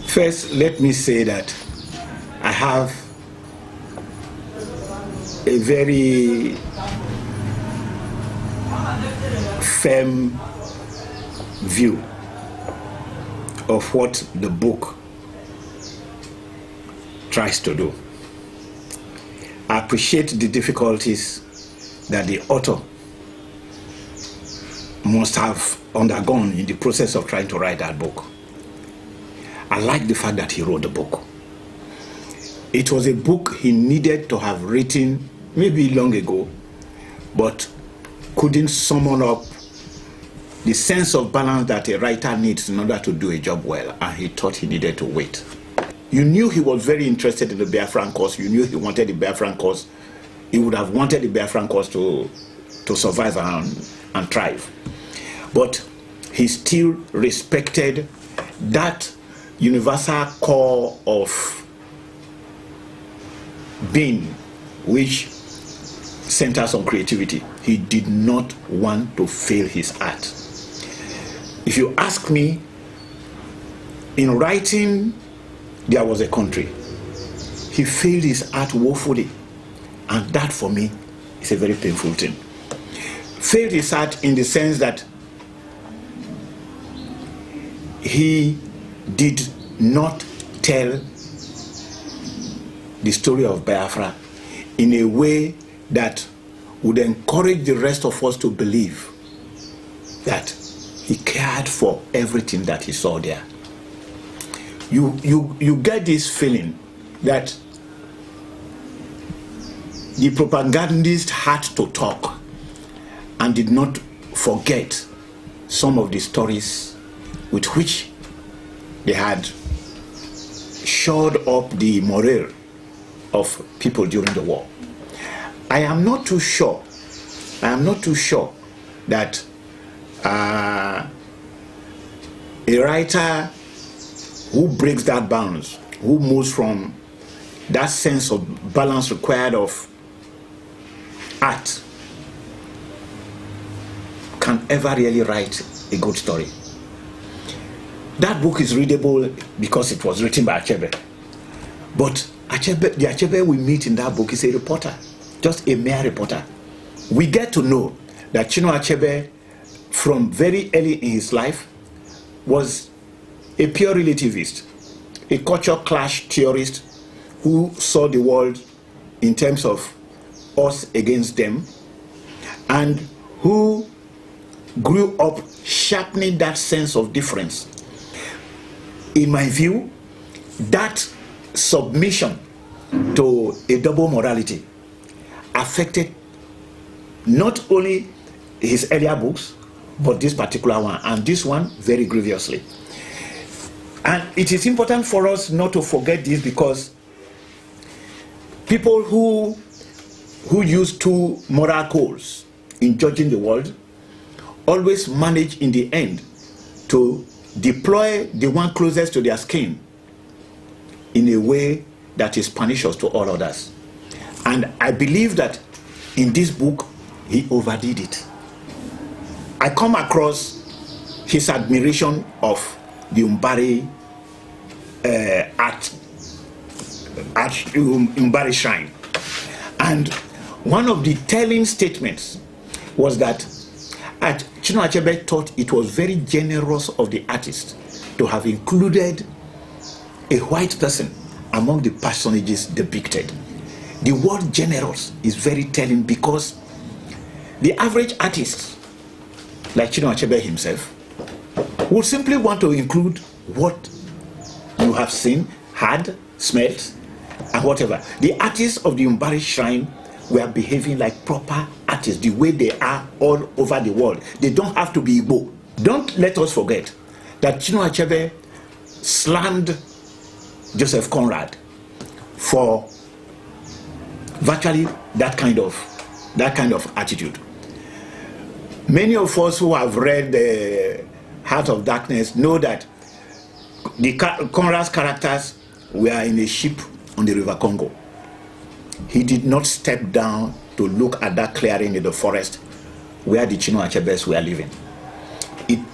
First, let me say that I have a very firm view of what the book tries to do. I appreciate the difficulties that the author must have undergone in the process of trying to write that book. I like the fact that he wrote the book. It was a book he needed to have written maybe long ago, but couldn't summon up the sense of balance that a writer needs in order to do a job well, and he thought he needed to wait. You knew he was very interested in the Biafran cause. You knew he wanted the Biafran cause. He would have wanted the Biafran cause to survive and thrive. But he still respected that universal core of being which centers on creativity. He did not want to fail his art. If you ask me, in writing There Was a Country, he failed his art woefully, and that for me is a very painful thing. Failed his art in the sense that he did not tell the story of Biafra in a way that would encourage the rest of us to believe that he cared for everything that he saw there. You get this feeling that the propagandist had to talk and did not forget some of the stories with which they had shored up the morale of people during the war. I am not too sure that a writer who breaks that bounds, who moves from that sense of balance required of art, can ever really write a good story. That book is readable because it was written by Achebe. But Achebe, the Achebe we meet in that book is a reporter, just a mere reporter. We get to know that Chinua Achebe, from very early in his life, was a pure relativist, a culture clash theorist who saw the world in terms of us against them, and who grew up sharpening that sense of difference. In my view, that submission to a double morality affected not only his earlier books, but this particular one, and this one very grievously. And it is important for us not to forget this, because people who use two moral codes in judging the world always manage in the end to deploy the one closest to their skin in a way that is pernicious to all others. And I believe that in this book he overdid it. I come across his admiration of the Umbari Umbari shrine, and one of the telling statements was that Chinua Achebe thought it was very generous of the artist to have included a white person among the personages depicted. The word generous is very telling, because the average artist, like Chinua Achebe himself, would simply want to include what you have seen, had, smelt, and whatever. The artists of the Umbari shrine were behaving like proper artists, the way they are all over the world. They don't have to be Igbo. Don't let us forget that Chinua Achebe slammed Joseph Conrad for virtually that kind of attitude. Many of us who have read the Heart of Darkness know that the Conrad's characters were in a ship on the River Congo. He did not step down to look at that clearing in the forest where the Chinua Achebes were living.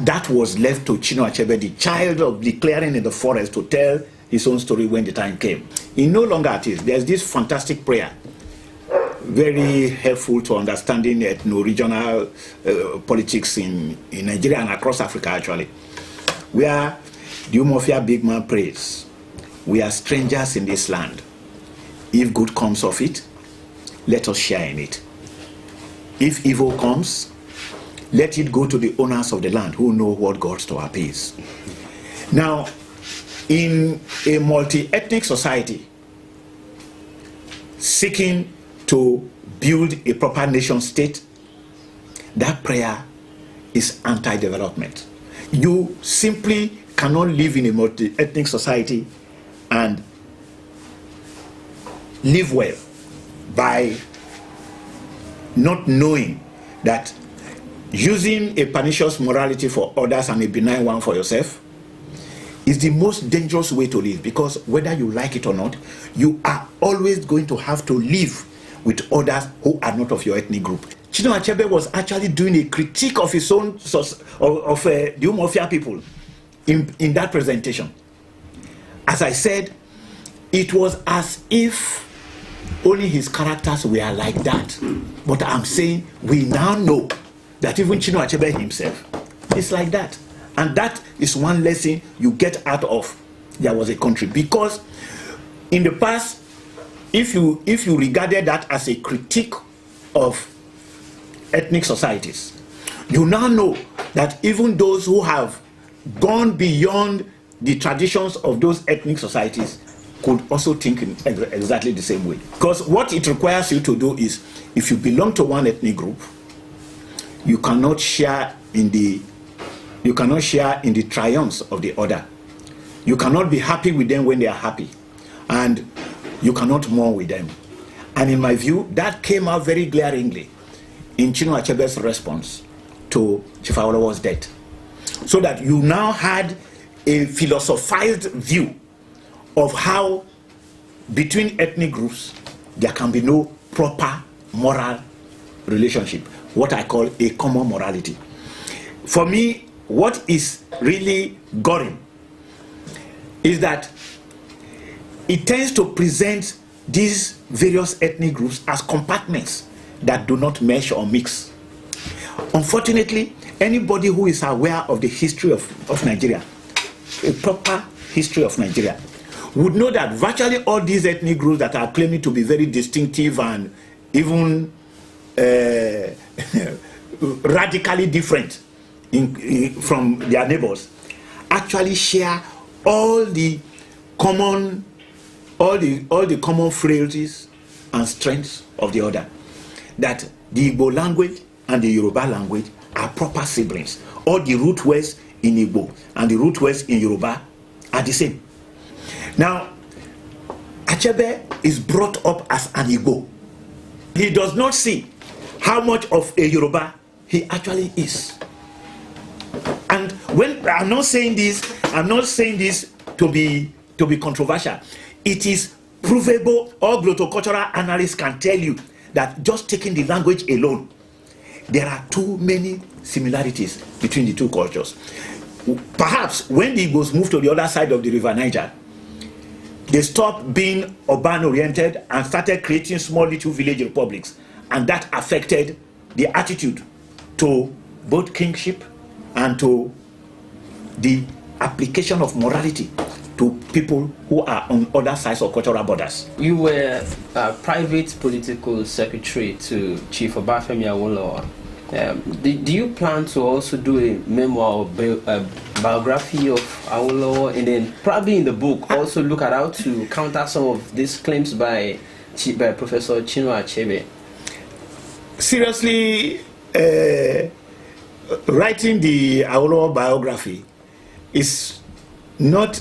that was left to Chinua Achebe, the child of the clearing in the forest, to tell his own story when the time came. He no longer at it. There's this fantastic prayer, very helpful to understanding ethno-regional politics in Nigeria and across Africa, actually, where the Umofia big man prays, "We are strangers in this land. If good comes of it, let us share in it. If evil comes, let it go to the owners of the land who know what God's to appease." Now, in a multi-ethnic society seeking to build a proper nation state, that prayer is anti-development. You simply cannot live in a multi-ethnic society and live well by not knowing that using a pernicious morality for others and a benign one for yourself is the most dangerous way to live, because whether you like it or not, you are always going to have to live with others who are not of your ethnic group. Chinua Achebe was actually doing a critique of his own of the Umofia people in that presentation. As I said, it was as if only his characters were like that. But I'm saying we now know that even Chinua Achebe himself is like that. And that is one lesson you get out of There Was a Country. Because in the past, if you regarded that as a critique of ethnic societies, you now know that even those who have gone beyond the traditions of those ethnic societies could also think in exactly the same way. Because what it requires you to do is, if you belong to one ethnic group, you cannot share in the triumphs of the other. You cannot be happy with them when they are happy, and you cannot mourn with them. And in my view, that came out very glaringly in Chinua Achebe's response to Chief Awolowo's death. So that you now had a philosophized view of how between ethnic groups there can be no proper moral relationship, what I call a common morality. For me, what is really goring is that it tends to present these various ethnic groups as compartments that do not mesh or mix. Unfortunately, anybody who is aware of the history of Nigeria, a proper history of Nigeria, would know that virtually all these ethnic groups that are claiming to be very distinctive and even radically different from their neighbors actually share all the common frailties and strengths of the other. That the Igbo language and the Yoruba language are proper siblings. All the root words in Igbo and the root words in Yoruba are the same. Now, Achebe is brought up as an Igbo. He does not see how much of a Yoruba he actually is. And when I'm not saying this to be controversial. It is provable. All glottocultural analysts can tell you that just taking the language alone, there are too many similarities between the two cultures. Perhaps when the Igbos moved to the other side of the River Niger, they stopped being urban-oriented and started creating small little village republics, and that affected the attitude to both kingship and to the application of morality to people who are on other sides of cultural borders. You were a private political secretary to Chief Obafemi Awolowo. Do you plan to also do a memoir or biography of Awolowo, and then probably in the book also look at how to counter some of these claims by Professor Chinua Achebe? Seriously, writing the Awolowo biography is not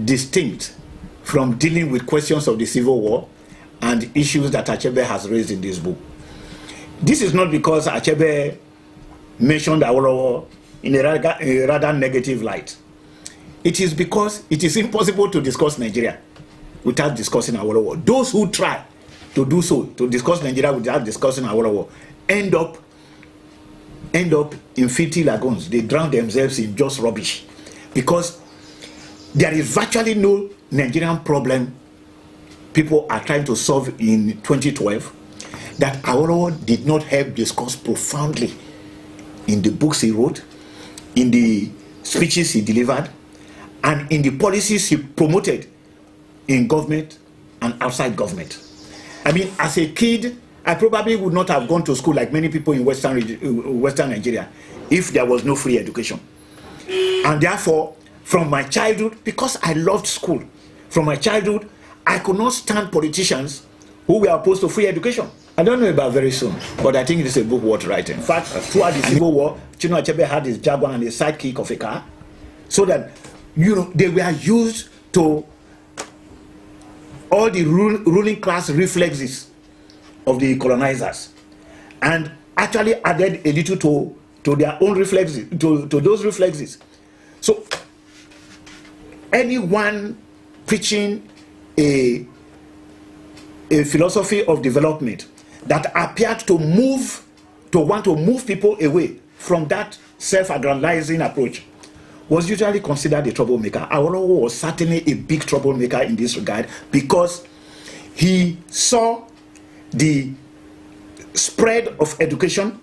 distinct from dealing with questions of the Civil War and issues that Achebe has raised in this book. This is not because Achebe mentioned Awolowo in a rather negative light. It is because it is impossible to discuss Nigeria without discussing Awolowo. Those who try to do so, to discuss Nigeria without discussing Awolowo, end up end up in filthy lagoons. They drown themselves in just rubbish. Because there is virtually no Nigerian problem people are trying to solve in 2012 that Awolowo did not help discuss profoundly in the books he wrote, in the speeches he delivered, and in the policies he promoted in government and outside government. I mean, as a kid, I probably would not have gone to school like many people in Western Nigeria if there was no free education. And therefore, from my childhood, because I loved school, from my childhood, I could not stand politicians who were opposed to free education. I don't know about very soon, but I think it is a book worth writing. In fact, throughout the Civil War, Chinua Achebe had his Jaguar and a sidekick of a car, so that, you know, they were used to all the ruling class reflexes of the colonizers, and actually added a little to their own reflexes, to those reflexes. So anyone preaching a philosophy of development that appeared to want to move people away from that self-aggrandizing approach was usually considered a troublemaker. Awolowo was certainly a big troublemaker in this regard, because he saw the spread of education,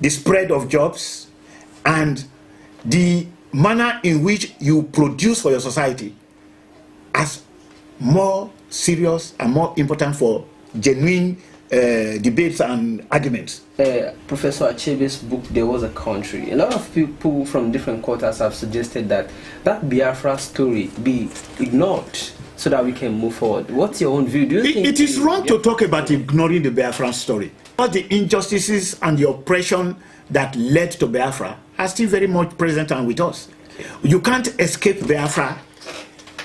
the spread of jobs, and the manner in which you produce for your society as more serious and more important for genuine debates and arguments. Professor Achebe's book, There Was a Country, a lot of people from different quarters have suggested that Biafra story be ignored so that we can move forward. What's your own view? Do you think it is wrong to talk about ignoring the Biafra story? All the injustices and the oppression that led to Biafra are still very much present and with us. You can't escape Biafra.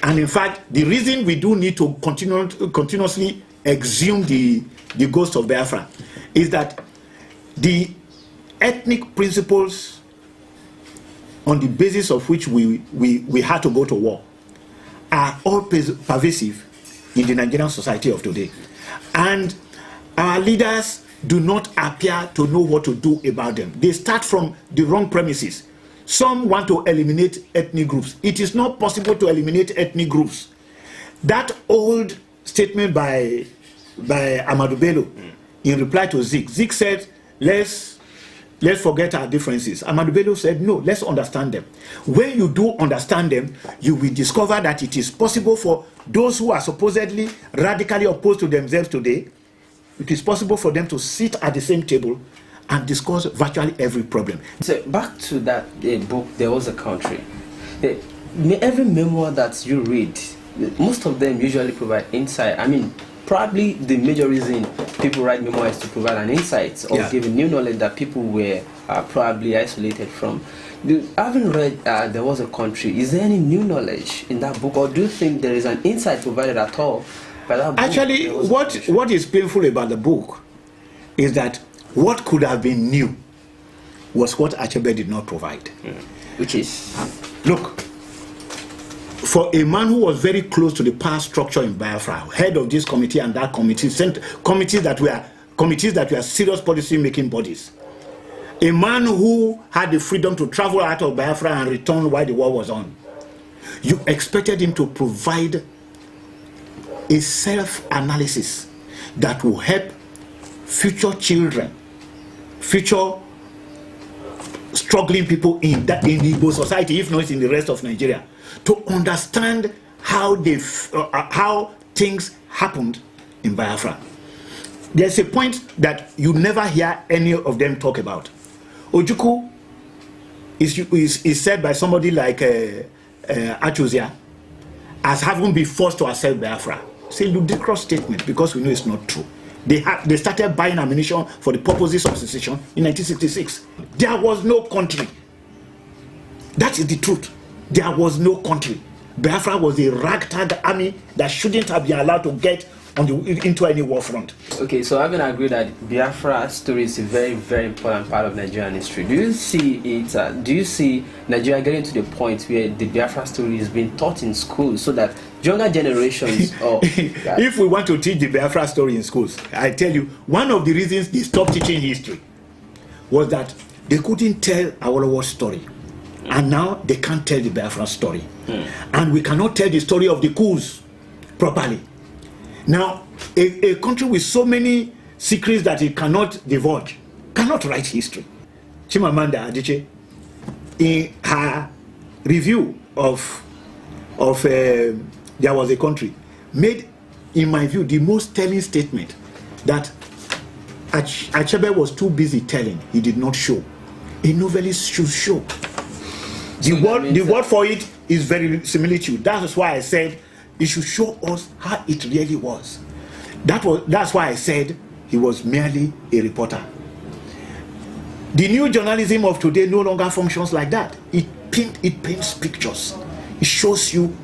And in fact, the reason we do need to continuously exhume the ghost of Biafra is that the ethnic principles on the basis of which we had to go to war are all pervasive in the Nigerian society of today. And our leaders do not appear to know what to do about them. They start from the wrong premises. Some want to eliminate ethnic groups. It is not possible to eliminate ethnic groups. That old statement by Amadou Bello in reply to Zik. Zik said, let's forget our differences. Amadou Bello said, no, let's understand them. When you do understand them, you will discover that it is possible for those who are supposedly radically opposed to themselves today, it is possible for them to sit at the same table and discuss virtually every problem. So back to that book, There Was a Country. Every memoir that you read, most of them usually provide insight. I mean, probably the major reason people write memoirs is to provide an insight or give new knowledge that people were probably isolated from. Having read There Was a Country, is there any new knowledge in that book, or do you think there is an insight provided at all by that book? Actually, what is painful about the book is that what could have been new was what Achebe did not provide. Which is? Look, for a man who was very close to the power structure in Biafra, head of this committee and that committee, committees that were serious policy-making bodies, a man who had the freedom to travel out of Biafra and return while the war was on, you expected him to provide a self-analysis that will help future children, future struggling people in the Igbo society, if not in the rest of Nigeria, to understand how things happened in Biafra. There's a point that you never hear any of them talk about. Ojukwu is said by somebody like Achuzia as having been forced to accept Biafra. It's a ludicrous statement because we know it's not true. They started buying ammunition for the purposes of secession in 1966. There was no country. That is the truth. There was no country. Biafra was a ragtag army that shouldn't have been allowed to get into any war front. Okay, so having agreed that Biafra story is a very, very important part of Nigerian history, do you see it? Do you see Nigeria getting to the point where the Biafra story is being taught in schools so that younger generations? If we want to teach the Biafra story in schools, I tell you, one of the reasons they stopped teaching history was that they couldn't tell Awolowo's story. And now they can't tell the Biafra story. And we cannot tell the story of the coups properly. Now, a country with so many secrets that it cannot divulge cannot write history. Chimamanda Adichie, in her review of There Was a Country, made, in my view, the most telling statement that Achebe was too busy telling, he did not show. A novelist should show. The word for it is verisimilitude. That's why I said it should show us how it really was. That's why I said he was merely a reporter. The new journalism of today no longer functions like that. It paints pictures. It shows you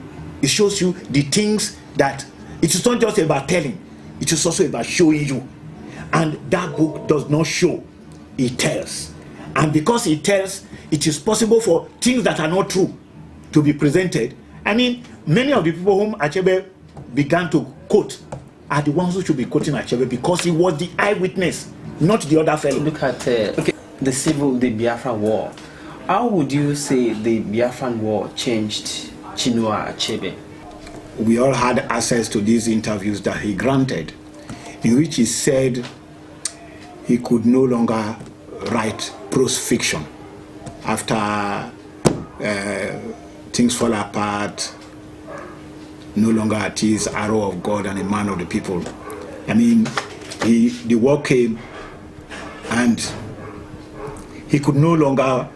the things that it is not just about telling, it is also about showing you. And that book does not show, it tells. And because it tells, it is possible for things that are not true to be presented. I mean, many of the people whom Achebe began to quote are the ones who should be quoting Achebe because he was the eyewitness, not the other fellow. Look at the Biafra War. How would you say the Biafran War changed Chinua Achebe? We all had access to these interviews that he granted, in which he said he could no longer write prose fiction after things fall apart, no longer at his arrow of God and a man of the people. I mean, the war came and he could no longer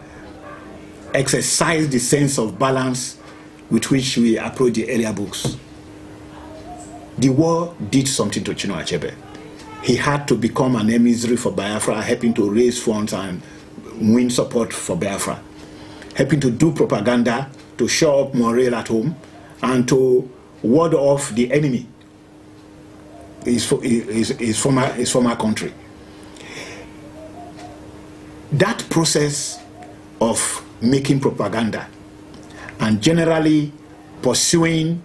exercise the sense of balance with which we approach the earlier books. The war did something to Chinua Achebe. He had to become an emissary for Biafra, helping to raise funds and win support for Biafra, helping to do propaganda to show up morale at home and to ward off the enemy, his former country. That process of making propaganda and generally pursuing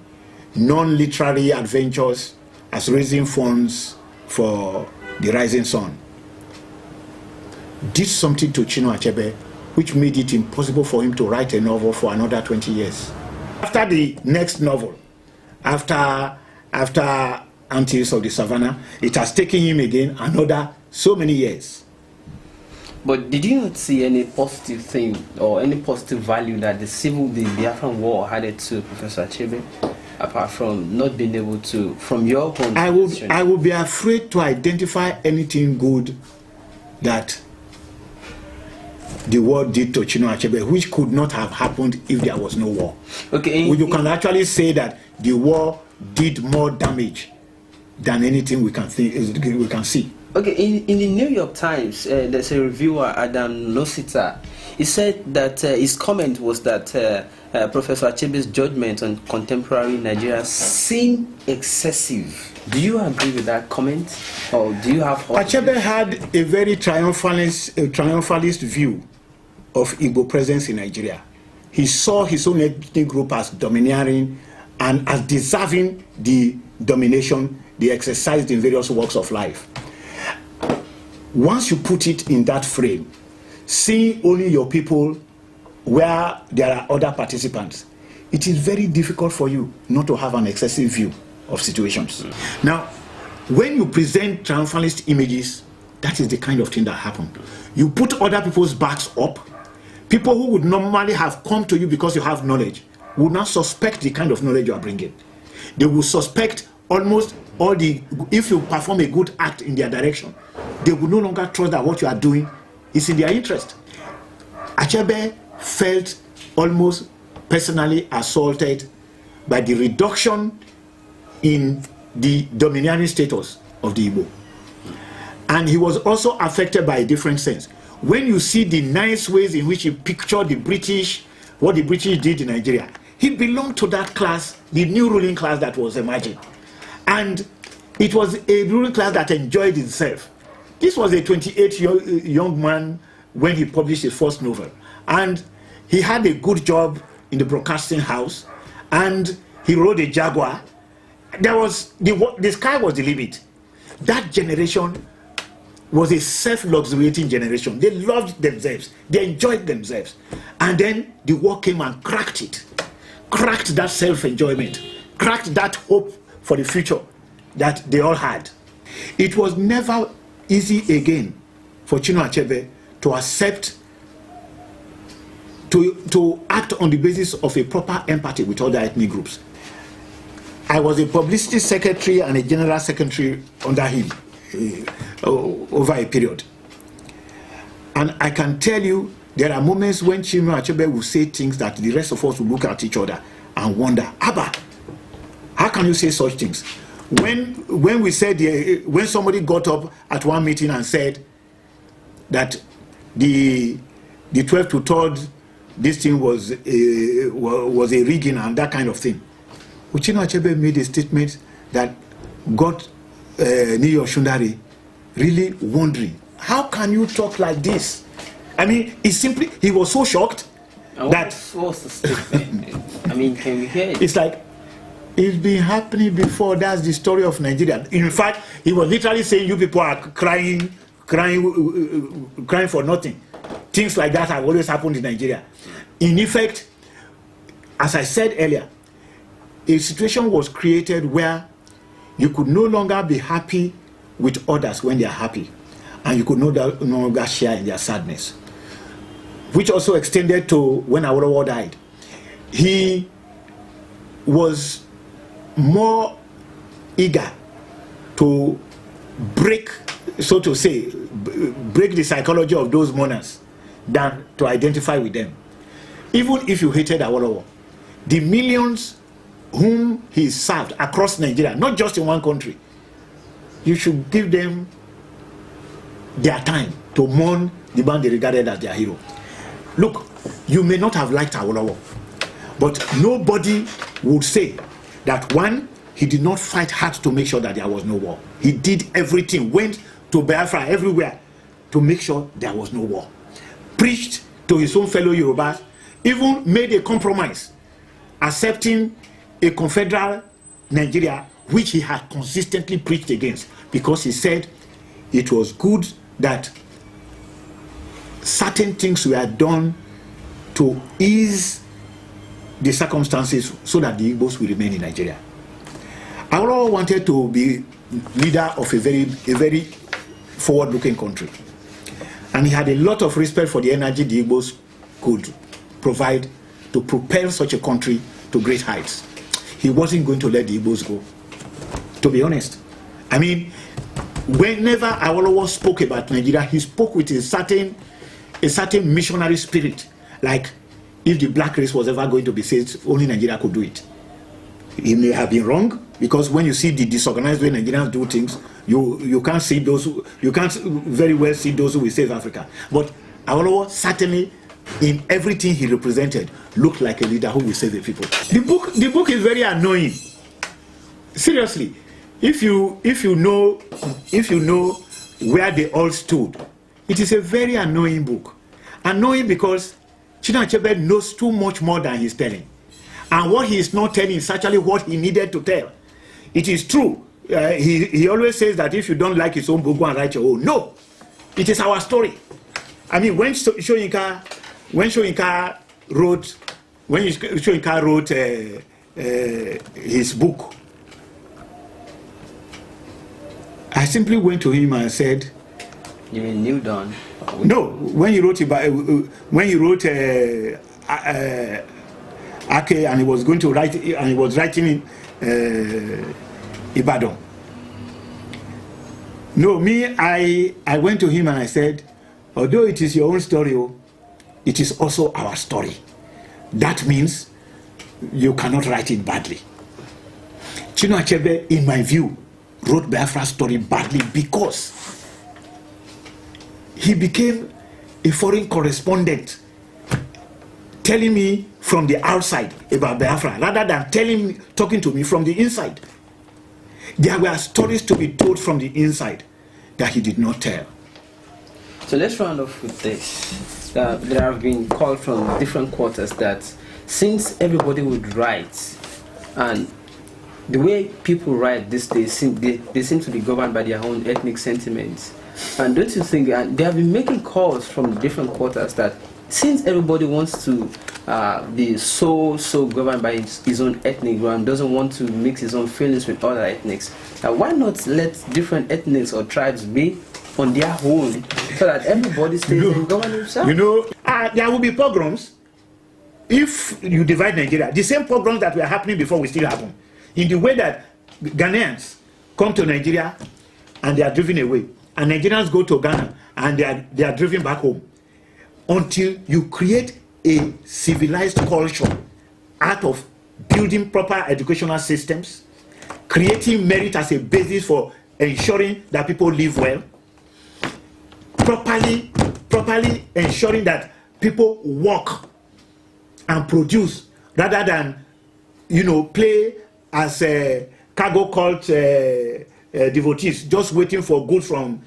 non-literary adventures as raising funds for the rising sun did something to Chinua Achebe which made it impossible for him to write a novel for another 20 years. After the next novel, after Antilles of the Savannah, it has taken him again another so many years. But did you not see any positive thing or any positive value that the Biafran War added to Professor Achebe, apart from not being able to, from your point of view? I would be afraid to identify anything good that the war did to Chinua Achebe, which could not have happened if there was no war. Okay. You can actually say that the war did more damage than anything we can see. Okay, in the New York Times, there's a reviewer, Adam Nosita. He said that his comment was that Professor Achebe's judgment on contemporary Nigeria seemed excessive. Do you agree with that comment, or do you have? Achebe had a very triumphalist view of Igbo presence in Nigeria. He saw his own ethnic group as domineering and as deserving the domination they exercised in various walks of life. Once you put it in that frame, seeing only your people where there are other participants, it is very difficult for you not to have an excessive view of situations. Now, when you present triumphalist images, that is the kind of thing that happened. You put other people's backs up. People who would normally have come to you because you have knowledge would not suspect the kind of knowledge you are bringing. They will suspect almost all if you perform a good act in their direction, they will no longer trust that what you are doing is in their interest. Achebe felt almost personally assaulted by the reduction in the domineering status of the Igbo. And he was also affected by a different sense. When you see the nice ways in which he pictured the British, what the British did in Nigeria, he belonged to that class, the new ruling class that was emerging. And it was a ruling class that enjoyed itself. This was a 28-year young man when he published his first novel. And he had a good job in the broadcasting house. And he rode a Jaguar. The sky was the limit. That generation was a self-luxuriating generation. They loved themselves. They enjoyed themselves. And then the war came and cracked it. Cracked that self-enjoyment. Cracked that hope for the future that they all had. It was never easy again for Chinua Achebe to accept, to act on the basis of a proper empathy with other ethnic groups. I was a publicity secretary and a general secretary under him over a period. And I can tell you, there are moments when Chinua Achebe will say things that the rest of us will look at each other and wonder, Abba, how can you say such things? When we said, when somebody got up at one meeting and said that the 12th to 3rd, this thing was a rigging and that kind of thing, Chinua Achebe made a statement that got Niyo Shundari really wondering, how can you talk like this? I mean, he was so shocked that... What's the statement? I mean, can we hear it? It's like, it's been happening before. That's the story of Nigeria. In fact, he was literally saying, you people are crying for nothing. Things like that have always happened in Nigeria. In effect, as I said earlier, a situation was created where you could no longer be happy with others when they are happy, and you could no longer share in their sadness, which also extended to when Awolowo died. He was more eager to break, so to say, break the psychology of those mourners than to identify with them. Even if you hated Awolowo, the millions whom he served across Nigeria, not just in one country, you should give them their time to mourn the man they regarded as their hero. Look, you may not have liked Awolowo, but nobody would say that, one, he did not fight hard to make sure that there was no war. He did everything, went to Biafra everywhere to make sure there was no war. Preached to his own fellow Yorubas, even made a compromise, accepting a confederal Nigeria, which he had consistently preached against, because he said it was good that certain things were done to ease the circumstances so that the Igbos will remain in Nigeria. Awolowo wanted to be leader of a very forward-looking country, and he had a lot of respect for the energy the Igbos could provide to propel such a country to great heights. He wasn't going to let the Igbos go, to be honest. I mean, whenever Awolowo spoke about Nigeria, he spoke with a certain missionary spirit, like if the black race was ever going to be saved, only Nigeria could do it. He may have been wrong, because when you see the disorganized way Nigerians do things, you can't see you can't very well see those who will save Africa. But Awolowo certainly, in everything he represented, looked like a leader who will save the people. The book is very annoying. Seriously, if you know where they all stood, it is a very annoying book. Annoying because Chinua Achebe knows too much more than he's telling, and what he is not telling is actually what he needed to tell. It is true. He always says that if you don't like his own book, go and write your own. No, it is our story. I mean, when Soyinka wrote his book, I simply went to him and said, "You mean New Dawn?" No, when he wrote Ake, and he was going to write, and he was writing in Ibadan. No, I went to him and I said, although it is your own story, it is also our story. That means you cannot write it badly. Chinua Achebe, in my view, wrote Biafra's story badly because he became a foreign correspondent, telling me from the outside about Biafra rather than talking to me from the inside. There were stories to be told from the inside that he did not tell. So let's round off with this. There have been calls from different quarters that since everybody would write and the way people write these days, they seem to be governed by their own ethnic sentiments. And don't you think they have been making calls from different quarters that since everybody wants to be so governed by his own ethnic ground, doesn't want to mix his own feelings with other ethnics, why not let different ethnics or tribes be on their own so that everybody stays and govern himself? You know, there will be pogroms if you divide Nigeria. The same pogroms that were happening before will still happen. In the way that Ghanaians come to Nigeria and they are driven away, and Nigerians go to Ghana and they are driven back home, until you create a civilized culture out of building proper educational systems, creating merit as a basis for ensuring that people live well, properly ensuring that people work and produce rather than, you know, play as a cargo cult devotees, just waiting for goods from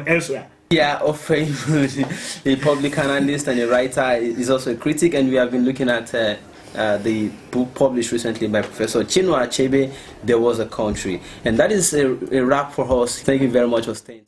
elsewhere. Odia Ofeimun, a public analyst and a writer, is also a critic, and we have been looking at the book published recently by Professor Chinua Achebe, There Was a Country. And that is a wrap for us. Thank you very much for staying.